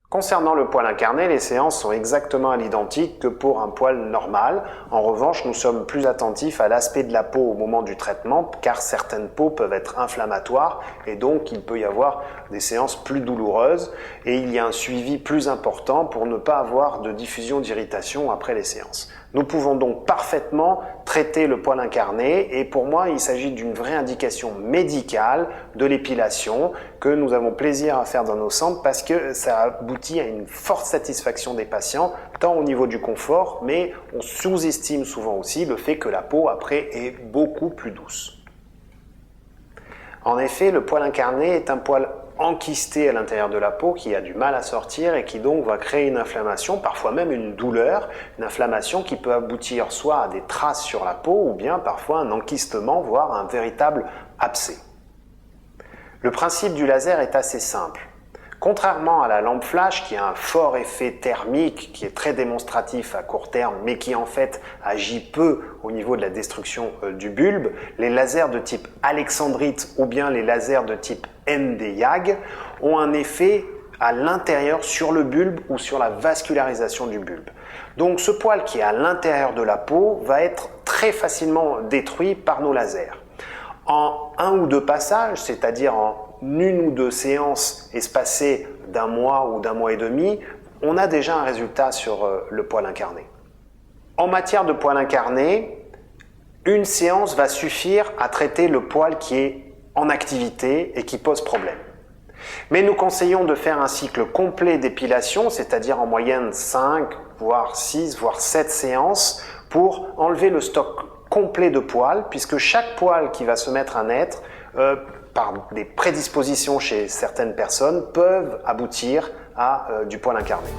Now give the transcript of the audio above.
Concernant le poil incarné, les séances sont exactement à l'identique que pour un poil normal. En revanche, nous sommes plus attentifs à l'aspect de la peau au moment du traitement, car certaines peaux peuvent être inflammatoires et donc il peut y avoir des séances plus douloureuses et il y a un suivi plus important pour ne pas avoir de diffusion d'irritation après les séances. Nous pouvons donc parfaitement traiter le poil incarné et pour moi, il s'agit d'une vraie indication médicale de l'épilation que nous avons plaisir à faire dans nos centres parce que ça aboutit à une forte satisfaction des patients, tant au niveau du confort, mais on sous-estime souvent aussi le fait que la peau après est beaucoup plus douce. En effet, le poil incarné est un poil enquisté à l'intérieur de la peau qui a du mal à sortir et qui donc va créer une inflammation, parfois même une douleur, une inflammation qui peut aboutir soit à des traces sur la peau ou bien parfois un enquistement, voire un véritable abcès. Le principe du laser est assez simple. Contrairement à la lampe flash qui a un fort effet thermique qui est très démonstratif à court terme mais qui en fait agit peu au niveau de la destruction du bulbe, les lasers de type alexandrite ou bien les lasers de type Nd:YAG ont un effet à l'intérieur sur le bulbe ou sur la vascularisation du bulbe. Donc ce poil qui est à l'intérieur de la peau va être très facilement détruit par nos lasers. En un ou deux passages, c'est-à-dire en une ou deux séances espacées d'un mois ou d'un mois et demi, on a déjà un résultat sur le poil incarné. En matière de poil incarné, une séance va suffire à traiter le poil qui est en activité et qui pose problème. Mais nous conseillons de faire un cycle complet d'épilation, c'est-à-dire en moyenne 5, voire 6, voire 7 séances pour enlever le stock complet de poils, puisque chaque poil qui va se mettre à naître, par des prédispositions chez certaines personnes, peuvent aboutir à du poil incarné.